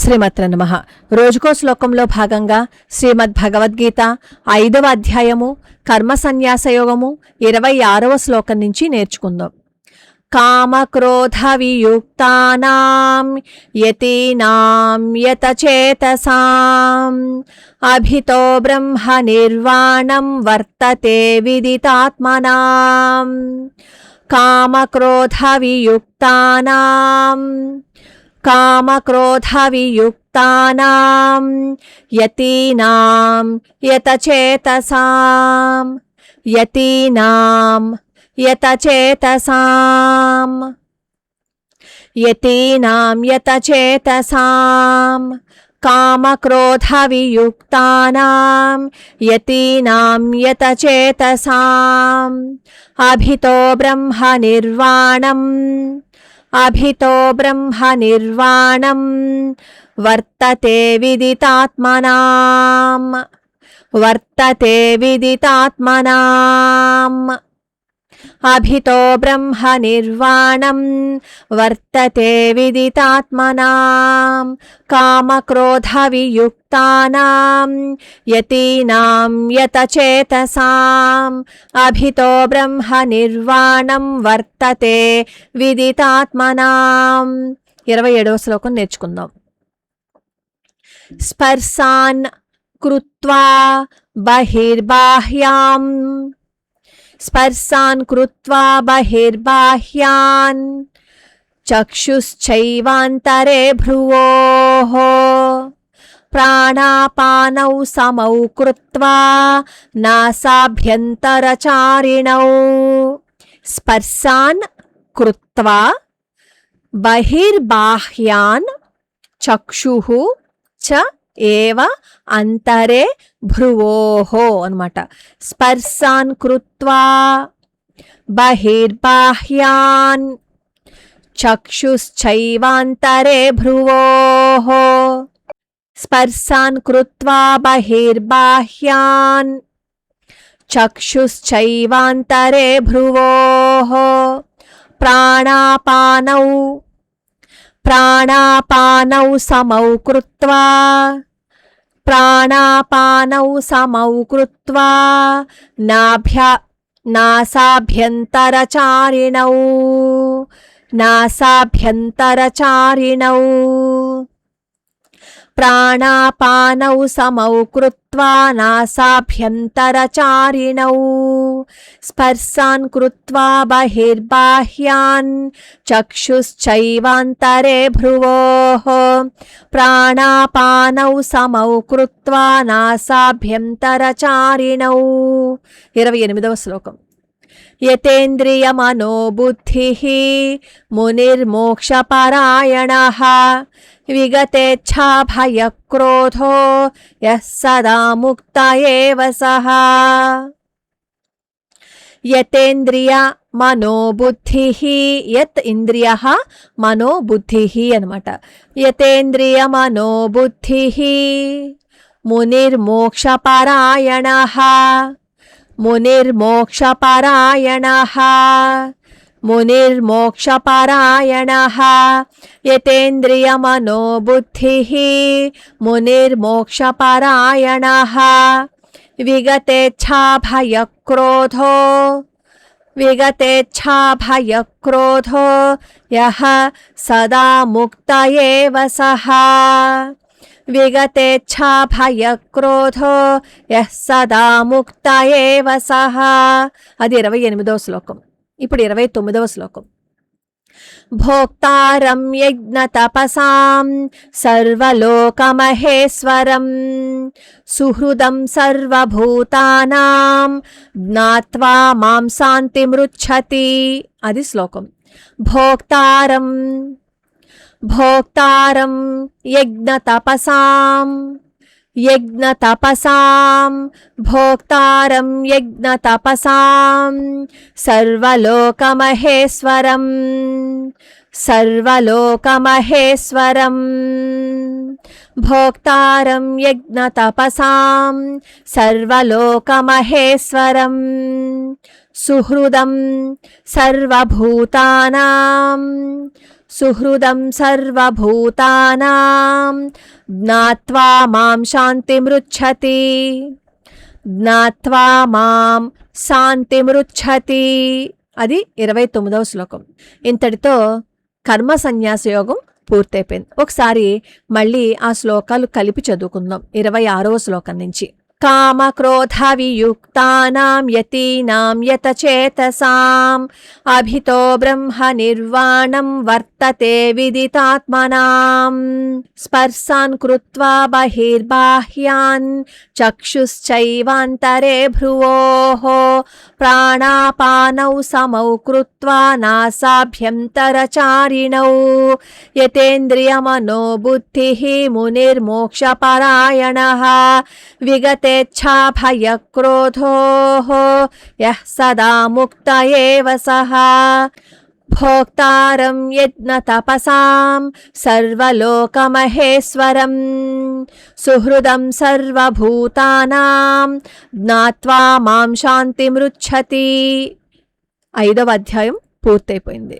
శ్రీమత్ర నమః. రోజుకో శ్లోకంలో భాగంగా శ్రీమద్ భగవద్గీత 5వ అధ్యాయము కర్మ సన్యాసయోగము 26వ శ్లోకం నుంచి నేర్చుకుందాం. కామక్రోధ వియుక్తానాం యతీనాం యతచేతసాం అభితో బ్రహ్మ నిర్వాణం వర్తతే విదితాత్మనాం. కామక్రోధ వియుక్తానాం యతీనాం యతచేతసాం కామక్రోధ వియుక్తానాం యతీనాం యతచేతసాం అభితో బ్రహ్మ నిర్వాణం వర్తతే విదితాత్మనాం. అభితో బ్రహ్మ నిర్వాణం వర్తతే విదితాత్మనాం. కామక్రోధ వియుక్తానాం యతీనాం యతచేతసాం అభితో బ్రహ్మ నిర్వాణం వర్తతే విదితాత్మనాం. 27వ శ్లోకం నేర్చుకుందాం. స్పర్శాన్ కృత్వా బహిర్బాహ్యాన్ చక్షుశ్చైవాంతరే భ్రువోః ప్రాణాపానౌ సమౌ కృత్వా నాసాభ్యంతరచారిణౌ. స్పర్శాన్ కృత్వా బహిర్బాహ్యాన్ చక్షుః చ ఏవ అంతరే భ్రువోః అన్నమాట. స్పర్శాన్ కృత్వా బహిర్బాహ్యాన్ చక్షుశ్చైవాంతరే భ్రువోః. స్పర్శాన్ కృత్వా బహిర్బాహ్యాన్ చక్షుశ్చైవాంతరే భ్రువోః ప్రాణాపానౌ సమౌ కృత్వా నాసాభ్యంతరచారిణౌ. ప్రాణాపానౌ సమౌ కృత్వా నాసాభ్యంతరచారిణౌ. స్పర్శాన్ కృత్వా బహిర్బాహ్యాన్ చక్షుశ్చైవాంతరే భ్రువోః ప్రాణాపానౌ సమౌ కృత్వా నాసాభ్యంతరచారిణౌ. 28వ శ్లోకం. యతేంద్రియ మనోబుద్ధిః మునిర్మోక్షపరాయణః విగతేచ్ఛా భయక్రోధో యః సదా ముక్త ఏవ సః. యతేంద్రియ మనోబుద్ధిః యత్ ఇంద్రియః మనోబుద్ధిః అన్నమాట. యతేంద్రియ మనోబుద్ధిః మునిర్మోక్షపరాయణః యతేంద్రియ మనోబుద్ధిః మునిర్మోక్షపరాయణః విగతేచ్ఛా భయక్రోధో యః సదా ముక్త ఏవ సః. విగతేచ్ఛా భయక్రోధో యః సదా ముక్త ఏవ సః. అది 28వ శ్లోకం. ఇప్పుడు 29వ శ్లోకం. భోక్తారం యజ్ఞతపసాం సర్వలోకమహేశ్వరం సుహృదం సర్వభూతానాం జ్ఞాత్వా మాం శాంతిమృచ్చతి. అది శ్లోకం. భోక్తారం యజ్ఞతపసాం భోక్తారం యజ్ఞతపసాం సర్వలోకమహేశ్వరం భోక్తారం యజ్ఞతపసాం సర్వలోకమహేశ్వరం సుహృదం సర్వభూతానాం సుహృదం సర్వభూతానాం జ్ఞాత్వా మాం శాంతిమృచ్చతి. జ్ఞాత్వా మాం శాంతిమృచ్చతి. అది 29వ శ్లోకం. ఇంతటితో కర్మ సన్యాస యోగం పూర్తయిపోయింది. ఒకసారి మళ్ళీ ఆ శ్లోకాలు కలిపి చదువుకుందాం. 26వ శ్లోకం నుంచి. కామక్రోధ వియుక్తానాం యతీనాం యతచేతసాం అభితో బ్రహ్మ నిర్వాణం వర్తతే విదితాత్మనాం. స్పర్శాన్ కృత్వా బహిర్బాహ్యాన్ చక్షుశ్చైవాంతరే భ్రువోః ప్రాణాపానౌ సమౌ కృత్వా నాసాభ్యంతరచారిణౌ యతేంద్రియమనో బుద్ధిః మునిర్మోక్షపరాయణః విగతేచ్ఛా భయక్రోధోః యః సదా ముక్త ఏవ సః భోక్తారం యజ్ఞ తపసాం సర్వలోకమహేశ్వరం సుహృదం సర్వభూతానాం జ్ఞాత్వా మాం శాంతిమృచ్చతి. 5వ అధ్యాయం పూర్తయిపోయింది.